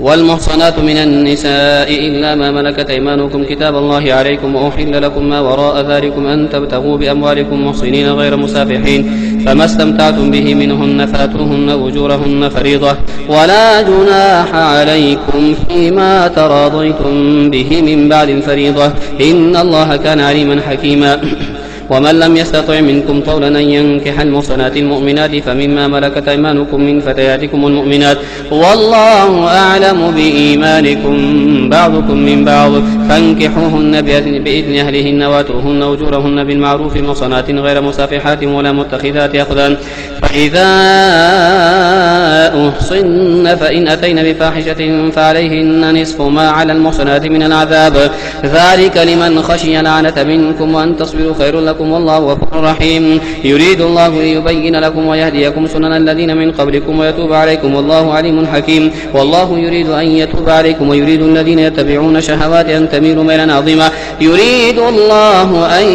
والمحصنات من النساء إلا ما ملكت أيمانكم كتاب الله عليكم وأحل لكم ما وراء ذلكم أن تبتغوا بأموالكم محصنين غير مسافحين فما استمتعتم به منهن فاتوهن أجورهن فريضة ولا جناح عليكم فيما تراضيتم به من بعد الفريضة إن الله كان عليما حكيما. ومن لم يستطع منكم طولا أن ينكح المحصنات المؤمنات فمما ملكت أيمانكم من فتياتكم المؤمنات والله أعلم بإيمانكم بعضكم من بعض فانكحوهن بإذن أهلهن واتوهن أجورهن بالمعروف محصنات غير مسافحات ولا متخذات أخدان فإذا أحصن فإن أتين بفاحشة فعليهن نصف ما على المحصنات من العذاب ذلك لمن خشي العنة منكم وأن تصبروا خير لكم والله غفور رحيم. يريد الله ليبين لكم ويهديكم سنن الذين من قبلكم ويتوب عليكم والله عليم حكيم. والله يريد أن يتوب عليكم ويريد الذين يتبعون شهوات أن تميلوا ميلا عظيما. يريد الله أن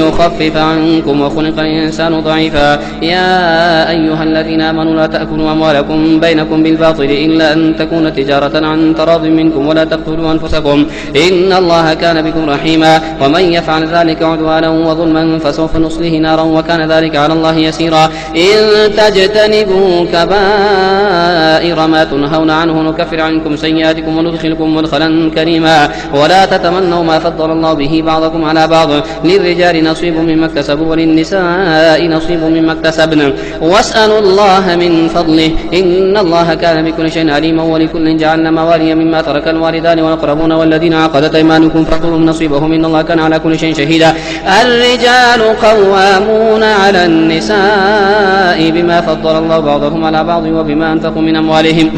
يخفف عنكم وخلق الإنسان ضعيفا. يا أيها الذين آمنوا لا تأكلوا أموالكم بينكم بالباطل إلا أن تكون تجارة عن تراض منكم ولا تقتلوا أنفسكم إن الله كان بكم رحيما. ومن يفعل ذلك عدوانا وظلما فسوف نصله نارا وكان ذلك على الله يسيرا. إن تجتنبوا كبائر ما تنهون عنه نكفر عنكم سيئاتكم وندخلكم مدخلا كريما. ولا تتمنوا ما فضل الله به بعضكم على بعض للرجال نصيب مما اكتسبوا وللنساء نصيب مما اكتسبن واسألوا الله من فضله إن الله كان بكل شيء عليما. ولكل جعلنا موالي مما ترك الوالدان والأقربون والذين عقدت أيمانكم فاعطوهم نصيبهم إن الله كان على كل شيء شهيدا. الرجال قوامون على النساء بما فضل الله بعضهم على بعض وبما أنفقوا من أموالهم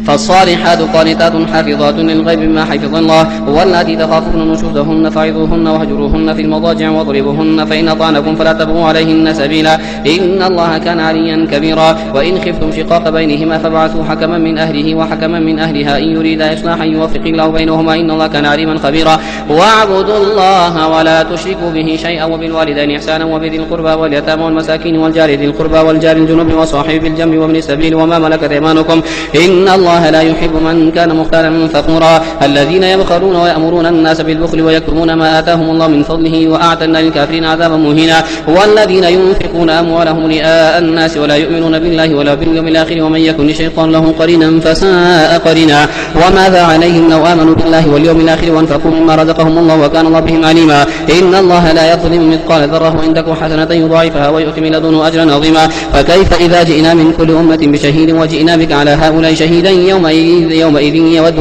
فالصالحات قانتات حافظات للغيب بما حفظ الله. واللاتي تخافون نشوزهن فعظوهن واهجروهن في المضاجع واضربوهن فإن أطعنكم فلا تبغوا عليهن سبيلا إن الله كان عليا كبيرا. وإن خفتم شقاق بينهما فابعثوا حكما من أهله وحكما من أهلها إن يريدا إصلاحا يوفق الله بينهما إن الله كان عليما خبيرا. واعبدوا الله ولا تشركوا به شيئا وبالوالدين إحسانا وبذي القربى واليتامى والمساكين والجار ذي القربى والجار الجنب وصاحب بالجنب وابن السبيل وما ملكت أيمانكم إن الله لا يحب من كان مختالا فخورا. الذين يبخلون ويأمرون الناس بالبخل ويكتمون ما آتاهم الله من فضله وأعتدنا للكافرين عذابا مهينا. والذين ينفقون أموالهم رئاء الناس ولا يؤمنون بالله ولا باليوم الآخر ومن يكن الشيطان له قرينا فساء قرينا. وماذا عليهم لو آمنوا بالله واليوم الآخر وانفقوا مما رزقهم الله وكان الله بهم عليما. إن الله لا يظلم مثقال ذرة وإن تك حسنة يضاعفها ويؤتي من لدنه أجرا عظيما. فكيف إذا جئنا من كل أمة بشهيد وجئنا بك على هؤلاء شهيدا يومئذ يود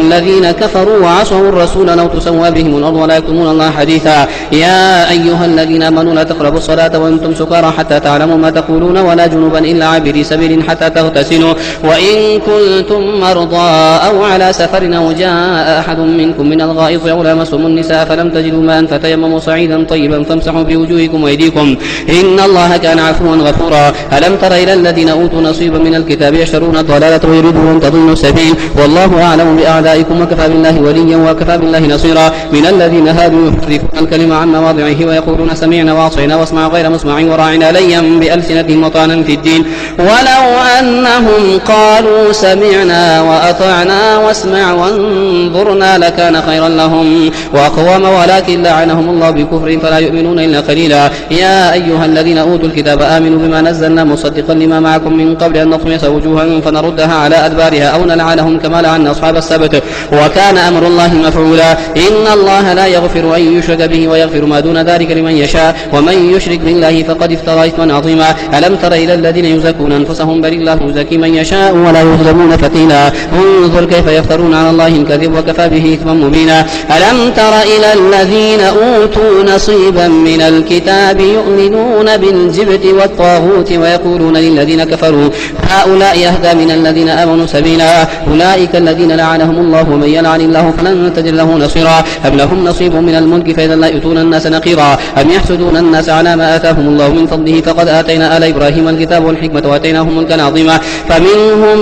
الذين كفروا وعصوا الرسول لو تسوى بهم الأرض ولا يكتمون الله حديثا. يا أيها الذين آمنوا لا تقربوا الصلاة وأنتم سكارى حتى تعلموا ما تقولون ولا جنبا إلا عابري سبيل حتى تغتسلوا وإن كنتم مرضى أو على سفر أو جاء أحد منكم من الغائط أو لامستم النساء فلم تجدوا ماء فتيمموا صعيدا طيبا فامسحوا بوجوهكم وأيديكم إن الله كان عفوا غفورا. ألم تر إلى الذين أوتوا نصيبا من الكتاب يشترون الضلالة ويريدون أن تضلوا السبيل والله أعلم بأعدائكم وكفى بالله وليا وكفى بالله نصيرا. من الذين هادوا يحرفون الكلمة عن مواضعه ويقولون سمعنا وعصينا واسمع غير مسمع وراعنا ليا بألسنتهم وطعنا في الدين ولو أنهم قالوا سمعنا وأطعنا واسمع وانظرنا لكان خيرا لهم وأقوم ولكن لعنهم الله بكفر فلا يؤمنون إلا قليلا. يا أيها الذين أوتوا الكتاب آمنوا بما نزلنا مصدقا لما معكم من قبل أن نطمس وجوها فنردها على أدبارها أو نلعنهم كما لعنا أصحاب السبت وكان أمر الله مفعولا. إن الله لا يغفر أن يشرك به ويغفر ما دون ذلك لمن يشاء ومن يشرك بالله فقد افترى إثما عظيما. ألم تر إلى الذين يزكون أنفسهم بل الله يزكي من يشاء ولا يظلمون فتيلا. انظر كيف يفترون على الله الكذب وكفى به إثما مبينا. ألم تر إلى الذين أوتوا نصيبا من الكتاب يؤمنون بالجبت والطاغوت ويقولون للذين كفروا هؤلاء يهدى من الذين آمنوا سبيلا. أولئك الذين لعنهم الله ومن يلعن الله فلن تجد له نصيرا. أم لهم نصيب من الملك فإذا لا يؤتون الناس نقيرا. أم يحسدون الناس على ما آتاهم الله من فضله فقد آتينا آل إبراهيم الكتاب والحكمة وآتيناهم ملكا عظيما. فمنهم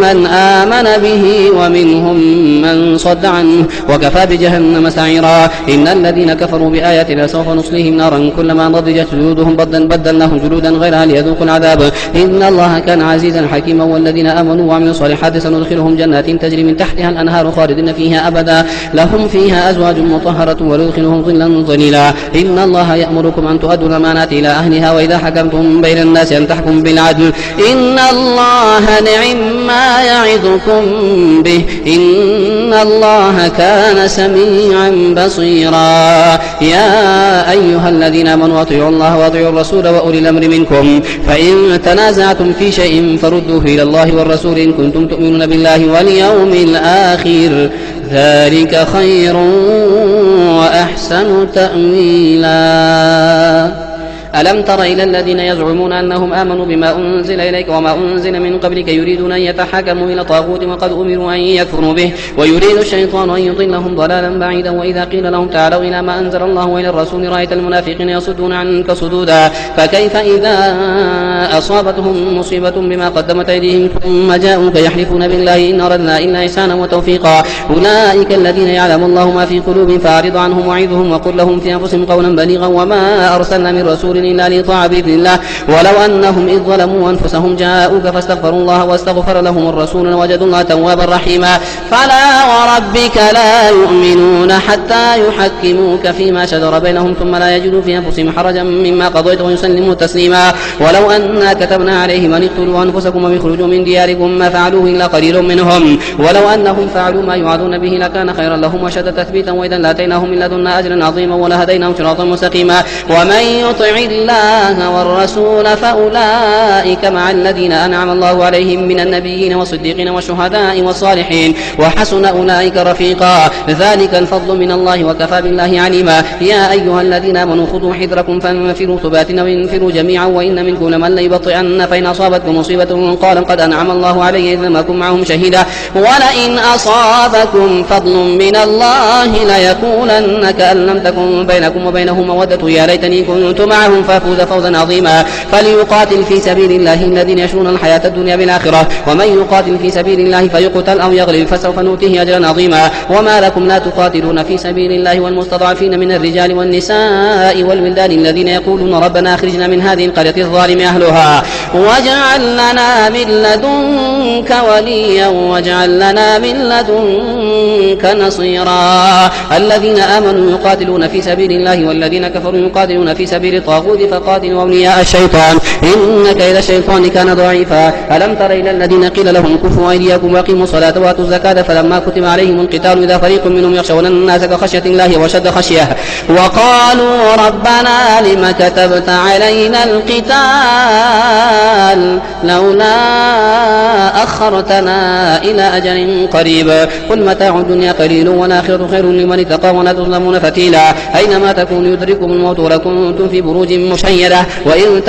من آمن به ومنهم من صد عنه وكفى بجهنم سعيرا. إن الذين كفروا بآياتنا سوف نصليهم نارا كلما نضجت جلودهم بدلناهم جلودا غيرها ليذوقوا العذاب إن الله كان عزيزا حكيما. والذين آمنوا وعملوا الصالحات سندخلهم جنات تجري من تحتها الأنهار خالدين فيها أبدا لهم فيها أزواج مطهرة وندخلهم ظلا ظليلا. إن الله يأمركم أن تؤدوا الأمانات إلى أهلها وإذا حكمتم بين الناس أن تحكموا بالعدل إن الله نعم ما يعظكم به إن الله كان سميعا بصيرا. يا أيها الذين آمنوا أطيعوا الله وأطيعوا الرسول وأولي الأمر منكم فإن تنازعتم في شيء فردوه إلى الله والرسول إن كنتم تؤمنون بالله واليوم الآخر ذلك خير وأحسن تأويلا. ألم تر إلى الذين يزعمون أنهم آمنوا بما أنزل إليك وما أنزل من قبلك يريدون أن يتحاكموا إلى طاغوت وقد أمروا أن يكفروا به ويريد الشيطان أن يضلهم ضلالا بعيدا. وإذا قيل لهم تعالوا إلى ما أنزل الله وإلى الرسول رأيت المنافقين يصدون عنك صدودا. فكيف إذا أصابتهم مصيبة بما قدمت أيديهم ثم جاءوك يحلفون بالله إن أردنا إلا إحسانا وتوفيقا أولئك الذين يعلم الله ما في قلوبهم فأعرض عنهم وعظهم وقل لهم في أنفسهم قولا بليغا. وما أرسلنا من رسول إلا ليطاع بإذن الله ولو أنهم إذ ظلموا أنفسهم جاءوك فاستغفروا الله واستغفر لهم الرسول وجدوا الله توابا رحيما. فلا وربك لا يؤمنون حتى يحكموك فيما شجر بينهم ثم لا يجدوا في أنفسهم حرجا مما قضيت ويسلموا تسليما. ولو أنا كتبنا عليهم أن اقتلوا أنفسكم ويخرجوا من دياركم ما فعلوه إلا قليل منهم ولو أنهم فعلوا ما يوعظون به لكان خيرا لهم وشد تثبيتا وإذا لاتيناهم من لدنا أجرا عظيما ولهديناهم صراطا مستقيما. ومن يطع الله والرسول فأولئك مع الذين أنعم الله عليهم من النبيين والصديقين والشهداء والصالحين وحسن أولئك رفيقا. ذلك الفضل من الله وكفى بالله عليما. يا أيها الذين آمنوا خذوا حذركم فانفروا ثبات أو انفروا جميعا وإن منكم لمن ليبطئن فإن أصابتكم مصيبة قال قد أنعم الله علي إذ لم أكن معهم شهيدا ولئن أصابكم فضل من الله ليقولن كأن لم تكن بينكم وبينه مودة يا ليتني كنت معهم فافوز فوزا عظيما. فليقاتل في سبيل الله الذين يشرون الحياة الدنيا بالآخرة ومن يقاتل في سبيل الله فيقتل أو يغلب فسوف نؤتيه أجرا عظيما. وما لكم لا تقاتلون في سبيل الله والمستضعفين من الرجال والنساء والولدان الذين يقولون ربنا أخرجنا من هذه القرية الظالم أهلها واجعل لنا من لدنك وليا واجعل لنا من لدنك نصيرا. الذين آمنوا يقاتلون في سبيل الله والذين كفروا يقاتلون في سبيل الطاغوت فقاتلوا أولياء الشيطان إن كيد الشيطان كان ضعيفا. ألم تر إلى الذين قيل لهم كفوا أيديكم وأقيموا الصلاة وآتوا الزكاة فلما كتب عليهم القتال إذا فريق منهم يخشون الناس كخشية الله وشد خشية وقالوا ربنا لم كتبت علينا القتال لولا أخرتنا إلى أجل قريب قل متاع الدنيا قليل والآخرة خير لمن اتقى ولا تظلمون فتيلا. أينما تكونوا يدرككم الموت ولو كنتم في بروج مشيدة وإن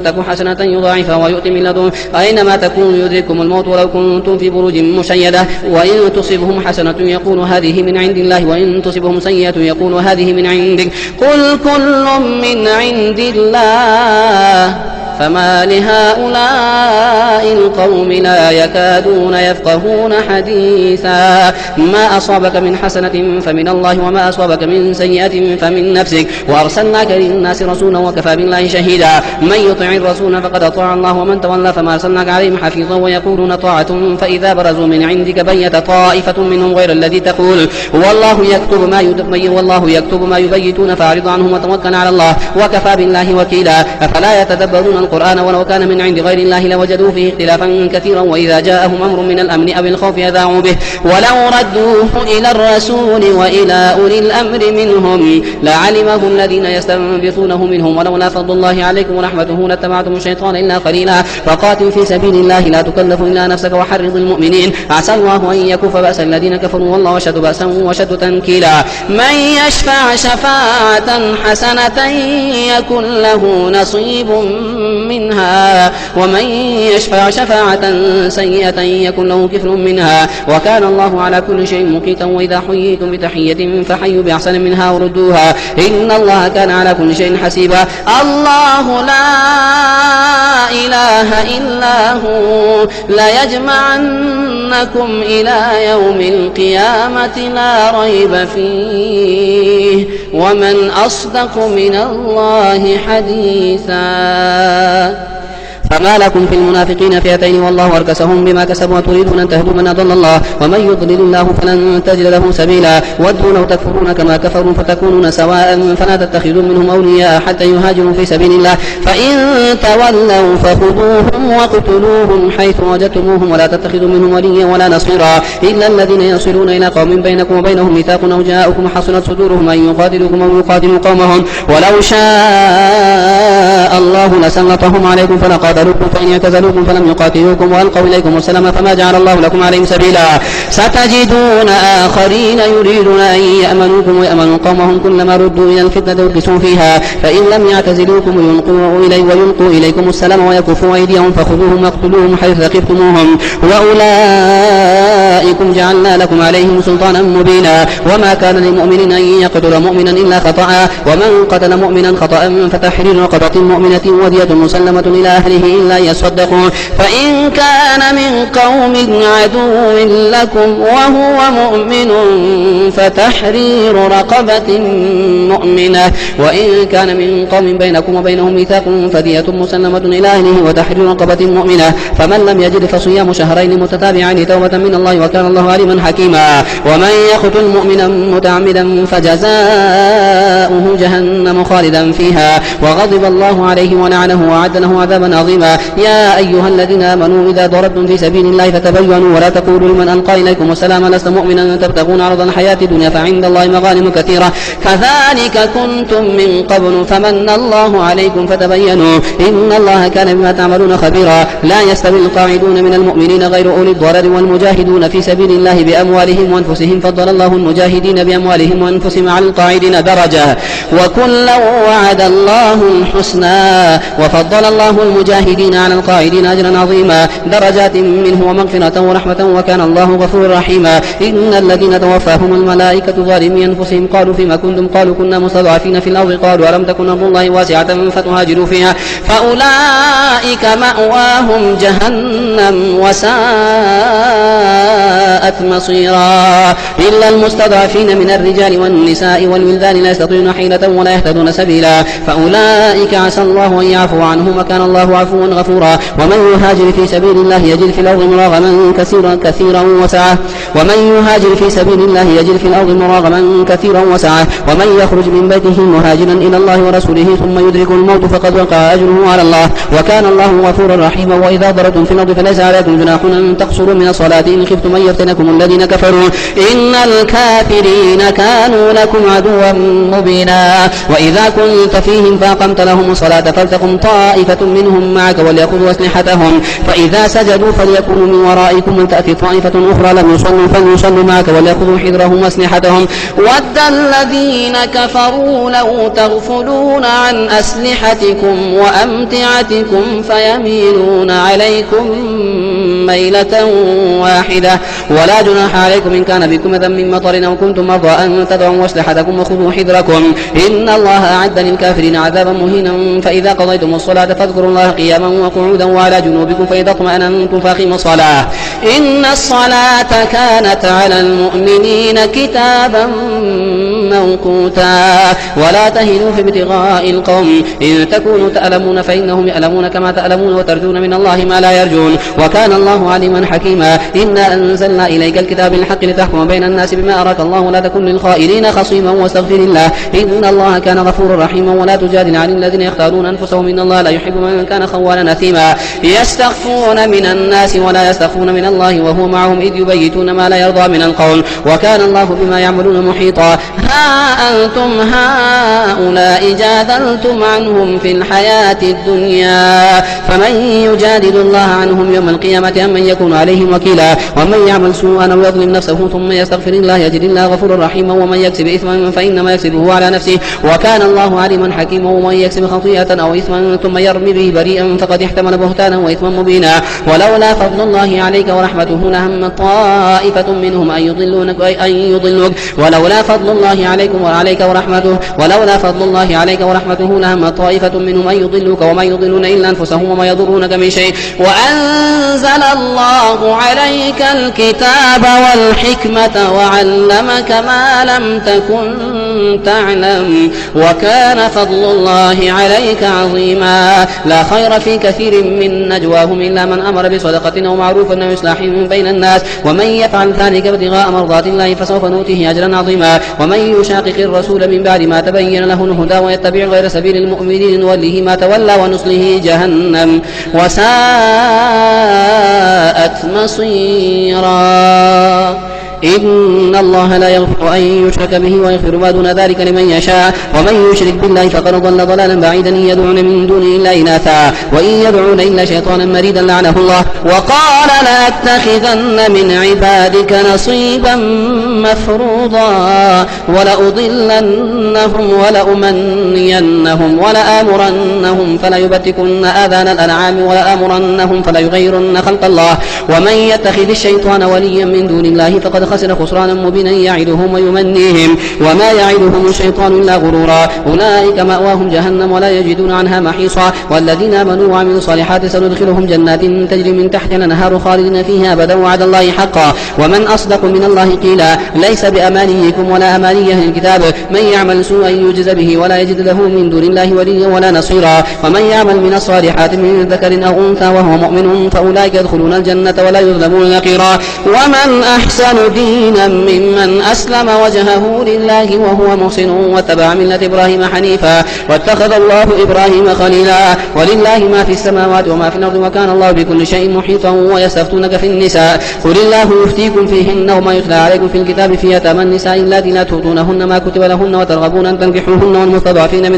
تك حسنة يضاعفها ويؤتي من لدنه. أينما تكونوا يدرككم الموت ولو كنتم في بروج مشيدة وإن تصبهم حسنة يقول هذه من عند الله وإن تصبهم سيئة يقول هذه من عندك قل كل من عند الله فما لهؤلاء القوم لا يكادون يفقهون حديثا. ما أصابك من حسنة فمن الله وما أصابك من سيئة فمن نفسك وأرسلناك للناس رسولا وكفى بالله شهيدا. من يطع الرسول فقد أطاع الله ومن تولى فما أرسلناك عليهم حفيظا ويقولون طاعة فإذا برزوا من عندك بيت طائفة منهم غير الذي تقول والله يكتب ما يبيتون فأعرض عنهم وتوكل على الله وكفى بالله وكيلا. أفلا يتدبرون القرآن ولو كان من عند غير الله لوجدوا فيه اختلافا كثيرا وإذا جاءهم أمر من الأمن أو الخوف أذاعوا به ولو ردوه إلى الرسول وإلى أولي الأمر منهم لعلمه الذين يستنبطونه منهم ولولا فضل الله عليكم ورحمته لاتبعتم الشيطان إلا قليلا. فقاتل في سبيل الله لا تكلف إلا نفسك وحرض المؤمنين عسى الله أن يكف بأس الذين كفروا والله أشد بأسا وشد تنكيلا. من يشفع شفاعة حسنة يكن له نصيب منها ومن يشفع شفاعة سيئة يكن له كفل منها وكان الله على كل شيء مقيتا. وإذا حييتم بتحية فحيوا بأحسن منها وردوها إن الله كان على كل شيء حسيبا. الله لا إله إلا هو ليجمعنكم إلى يوم القيامة لا ريب فيه ومن أصدق من الله حديثا. فما لكم في المنافقين فئتين والله أركسهم بما كسبوا وتريدون أن تهدوا من أضل الله ومن يضلل الله فلن تجد له سبيلا ودوا لو تكفرون كما كفروا فتكونون سواء فلا تتخذوا منهم أولياء حتى يهاجروا في سبيل الله فإن تولوا فخذوهم واقتلوهم حيث وجدتموهم ولا تتخذوا منهم وليا ولا نصيرا إلا الذين يصلون إلى قوم بينكم وبينهم ميثاق أو جاءكم حصنت صدورهم أن يقاتلوكم أو يقاتلوا قومهم ولو شاء الله لسلطهم عليكم فلقاتلوكم فإن اعتزلوكم فلم يقاتلوكم وألقوا إليكم السلام فما جعل الله لكم عليهم سبيلا ستجدون آخرين يريدون أن يأمنوكم ويأمنوا قومهم كلما ردوا إلى الفتنة اركسوا فيها فإن لم يعتزلوكم ويلقوا إليكم السلام ويكفوا أيديهم فخذوهم واقتلوهم حيث ثقفتموهم وأولئكم جعلنا لكم عليهم سلطانا مبينا وما كان لمؤمن أن يقتل مؤمنا إلا خطأ ومن قتل مؤمنا خطأ فتحرير رقبة مؤمنة ودية مسلمة إلى أهله إلا يصدقوا فإن كان من قوم عدو لكم وهو مؤمن فتحرير رقبة مؤمنة وإن كان من قوم بينكم وبينهم ميثاق فدية مسلمة إلى أهله وتحرير رقبة مؤمنة فمن لم يجد فصيام شهرين متتابعين توبة من الله وكان الله عليما حكيما ومن يقتل مؤمنا متعمدا فجزاؤه جهنم خالدا فيها وغضب الله عليه ولعنه وأعد له عذابا عظيما يا أيها الذين آمنوا إذا ضربتم في سبيل الله فتبينوا ولا تقولوا لمن ألقى إليكم السلام لست مؤمنا تبتغون عرض الحياة الدنيا فعند الله مغانم كثيرة كذلك كنتم من قبل فمن الله عليكم فتبينوا إن الله كان بما تعملون خبيرا لا يستوي القاعدون من المؤمنين غير أولي الضرر والمجاهدون في سبيل الله بأموالهم وأنفسهم فضل الله المجاهدين بأموالهم وأنفسهم على القاعدين درجة وكلا وعد الله الحسنى وفضل الله المجاهدين على القاعدين أجرا عظيما درجات منه ومغفرة ورحمة وكان الله غفورا رحيما إن الذين توفاهم الملائكة ظالمي أنفسهم قالوا فيما كنتم قالوا كنا مستضعفين في الأرض قالوا ألم تكن أرض الله واسعة فتهاجروا فيها فأولئك مأواهم جهنم وساءت مصيرا إلا المستضعفين من الرجال والنساء والولدان لا يستطيعون حيلة ولا يهتدون سبيلا فأولئك عسى الله أن يعفو عنهم وكان الله عفوا غفورا ومن يهاجر في سبيل الله يجد في الأرض مراغما كثيرا وسعة ومن يهاجر في سبيل الله يجد في الأرض مراغما كثيرا وسعة ومن يخرج من بيته مهاجرا إلى الله ورسوله ثم يدرك الموت فقد وقع أجره على الله وكان الله غفورا رحيما وإذا ضربتم في الأرض فليس عليكم جناح أن تقصروا من الصلاة إن خفتم أن يفتنكم الذين كفروا إن الكافرين كانوا لكم عدوا مبينا وإذا كنت فيهم فأقمت لهم الصلاة فلتقم طائفة منهم معك وليأخذوا أسلحتهم فإذا سجدوا فليكونوا من ورائكم ولتأتي طائفة أخرى لم يصلوا فليصلوا معك وليأخذوا حذرهم وأسلحتهم ود الذين كفروا لو تغفلون عن أسلحتكم وأمتعتكم فيميلون عليكم ميلة واحدة ولا جناح عليكم إن كان بكم ذنب من مطر أو كنتم مرضى أن تدعوا أسلحتكم وخذوا حذركم إن الله أعد للكافرين عذابا مهينا فإذا قضيتم الصلاة فاذكروا الله قياما وقعودا وعلى جنوبكم فإذا اطمأننتم فأقيموا الصلاة إن الصلاة كانت على المؤمنين كتابا موقوتا ولا تهنوا في ابتغاء القوم إن تكونوا تألمون فإنهم يألمون كما تألمون وترجون من الله ما لا يرجون وكان الله عليما حكيما إنا أنزلنا إليك الكتاب بالحق لتحكم بين الناس بما أراك الله ولا تكن للخائنين خصيما واستغفر الله إن الله كان غفورا رحيما ولا تجادل عن الذين يختارون أنفسهم إن الله لا يحب من كان خوانا أثيما يستخفون من الناس ولا يستخفون من الله وهو معهم إذ يبيتون ما لا يرضى من القول وكان الله بما يعملون محيطا ها أنتم هؤلاء جادلتم عنهم في الحياة الدنيا فمن يجادل الله عنهم يوم القيامة أم من يكون عليهم وكيلا ومن يعمل سوءا أو يظلم نفسه ثم يستغفر الله يجد الله غفورا رحيما ومن يكسب إثما فإنما يكسبه على نفسه وكان الله عليما حكيما ومن يكسب خطيئة أو إثما ثم يرمي به بريئا فقد احتمل بهتانا وإثما مبينا ولولا فضل الله عليك ورحمته لهم طائفة منهم أن يضلوك ولولا فضل الله عليك ورحمته لهم طائفة منهم أن يضلوك وما يضلون إلا أنفسهم وما يضرونك من شيء وأنزل الله عليك الكتاب والحكمة وعلمك ما لم تكن تعلم وكان فضل الله عليك عظيما. لا خير في كثير من نجواهم إلا من أمر بصدقة أو معروف أو إصلاح بين الناس ومن يفعل ذلك ابتغاء مرضات الله فسوف نؤتيه أجرا عظيما. ومن يشاقق الرسول من بعد ما تبين له الهدى ويتبع غير سبيل المؤمنين نوله ما تولى ونصله جهنم وساءت مصيرا. إن الله لا يغفر أن يشرك به ويغفر ما دون ذلك لمن يشاء ومن يشرك بالله فقد ضل ضلالا بعيدا إن يدعون من دونه إلا إناثا وإن يدعون إلا شيطانا مريدا لعنه الله. وقال لأتخذن من عبادك نصيبا مفروضا ولأضلنهم ولأمنينهم ولآمرنهم فليبتكن آذان الأنعام ولآمرنهم فليغيرن خلق الله ومن يتخذ الشيطان وليا من دون الله فقد خسر خسرانا مبينا يعدهم ويمنيهم وما يعدهم الشيطان إلا غرورا. أولئك مأواهم جهنم ولا يجدون عنها محيصا. والذين آمنوا وعملوا الصالحات سندخلهم جنات تجري من تحتها الأنهار خالدين فيها أبدا وعد الله حقا ومن أصدق من الله قيلا. ليس بأمانيكم ولا أماني أهل الكتاب من يعمل سوءا يجز به ولا يجد له من دون الله وليا ولا نصيرا. ومن يعمل من الصالحات من ذكر أو أنثى وهو مؤمن فأولئك يدخلون الجنة ولا يظلمون نقيرا. ومن أحسن دينا ممن أسلم وجهه لله وهو محسن واتبع ملة إبراهيم حنيفا واتخذ الله إبراهيم خليلا. ولله ما في السماوات وما في الأرض وكان الله بكل شيء محيطا. ويستفتونك في النساء قل الله يفتيكم فيهن وما يتلى عليكم في الكتاب في يتامى النساء اللاتي لا تؤتونهن ما كتب لهن وترغبون أن تنكحوهن والمستضعفين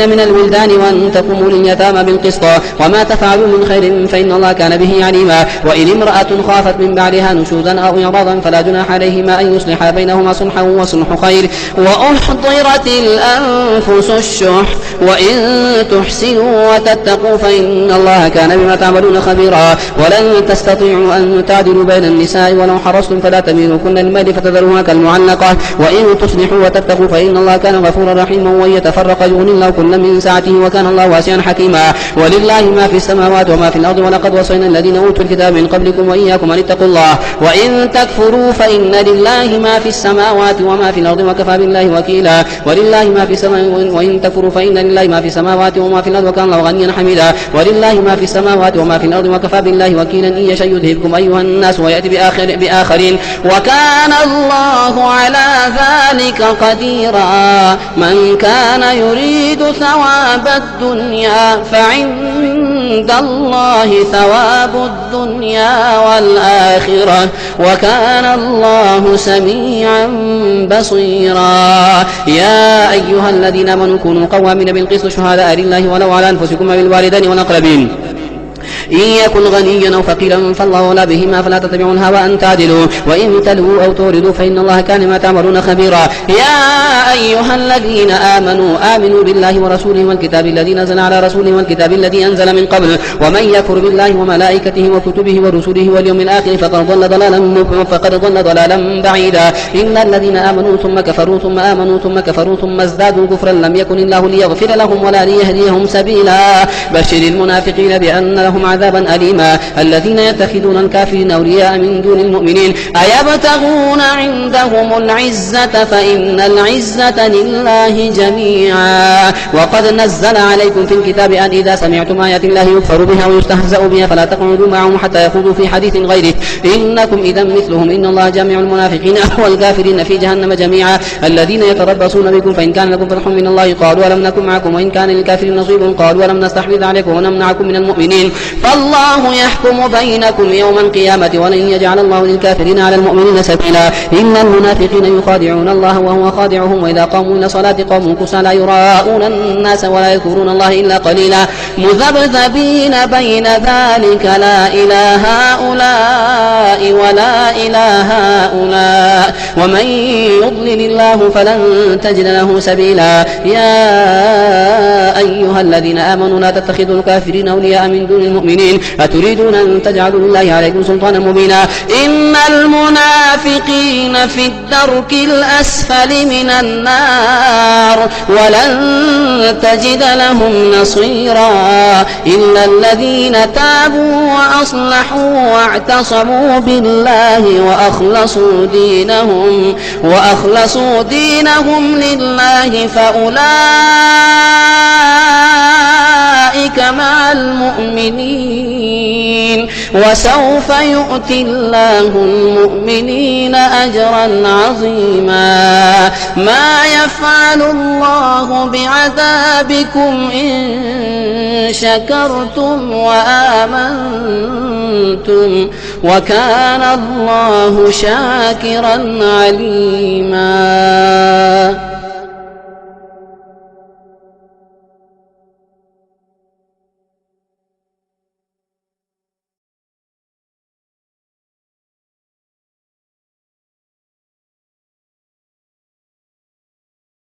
من الولدان وأن تقوموا لليتامى بالقسط وما تفعلوا من خير فإن الله كان به عليما. وإن امرأة خافت من بعدها نشوزا أو إعراضا فلا جناح عليهما أن يصلحا بينهما صلحا وصلح خير. وأحضرت الأنفس الشح وإن تحسنوا وتتقوا فإن الله كان بما تعملون خبيرا. ولن تستطيعوا أن تعدلوا بين النساء ولو حرصتم فلا تميلوا كل الميل فتذروها كالمعلقة. وإن تصلحوا وتتقوا فإن الله كان غفورا رحيما. وإن يتفرق يغني الله كل من سعته وكان الله واسعا حكيما. ولله ما في السماوات وما في الأرض ولقد وصينا الذين أوتوا الكتاب من قبلكم وإياكم أن اتقوا الله. وإن تكفروا فإن لله ما في السماوات وما في الأرض وكفى بالله وكيلا. ولله ما في السماوات وإن تكفروا فإن لله ما في السماوات وما في الأرض وكان الله غنيا حميدا. ولله ما في السماوات وما في الأرض وكفى بالله وكيلا. إن يشأ يذهبكم أيها الناس ويأتي بآخرين وكان الله على ذلك قديرا. من كان يريد ثواب الدنيا فعند الله ثواب الدنيا والآخرة وكان الله سميعا بصيرا. يا أيها الذين آمنوا كونوا قوامين بالقسط شهداء لله ولو على أنفسكم بالوالدين والأقربين إن يكن غنيا أو فقيرا فالله أولى بهما فلا تتبعوا الهوى أن تعدلوا وإن تلووا أو توردوا فإن الله كان ما تعملون خبيرا. يا أيها الذين آمنوا بالله ورسوله والكتاب الذي نزل على رسوله والكتاب الذي أنزل من قبل ومن يكفر بالله وملائكته وكتبه ورسله واليوم الآخر فقد ضل ضلالا بعيدا. إن الذين آمنوا ثم كفروا ثم آمنوا ثم كفروا ثم ازدادوا كفرا لم يكن الله ليغفر لهم ولا ليهديهم سبيلا. بشر المنافقين بأن لهم عذابا أليما. الذين يتخذون الكافرين أولياء من دون المؤمنين أيبتغون عندهم العزة فإن العزة لله جميعا. وقد نزل عليكم في الكتاب أن إذا سمعتم آيات الله يكفر بها ويستهزأ بها فلا تقعدوا معهم حتى يخوضوا في حديث غيره إنكم إذا مثلهم إن الله جامع المنافقين والكافرين في جهنم جميعا. الذين يتربصون بكم فإن كان لكم فتح من الله قالوا ألم نكن معكم وإن كان للكافرين نصيب قالوا ألم نستحوذ عليكم ونمنعكم من المؤمنين فالله يحكم بينكم يوم القيامة ولن يجعل الله للكافرين على المؤمنين سبيلا. إن المنافقين يخادعون الله وهو خادعهم وإذا قاموا إلى صلاة قاموا كسالى لا يراءون الناس ولا يذكرون الله إلا قليلا مذبذبين بين ذلك لا إله هؤلاء ولا إله هؤلاء ومن يضلل الله فلن تجد له سبيلا. يا أيها الذين آمنوا لا تتخذوا الكافرين أولياء من دون المؤمنين المؤمنين أتريدون أن تجعلوا لله عليكم سلطانا مبينا إن المنافقين في الدرك الأسفل من النار ولن تجد لهم نصيرا إلا الذين تابوا وأصلحوا واعتصموا بالله وأخلصوا دينهم لله فأولئك مع المؤمنين وسوف يؤتي الله المؤمنين أجرا عظيما ما يفعل الله بعذابكم إن شكرتم وآمنتم وكان الله شاكرا عليما.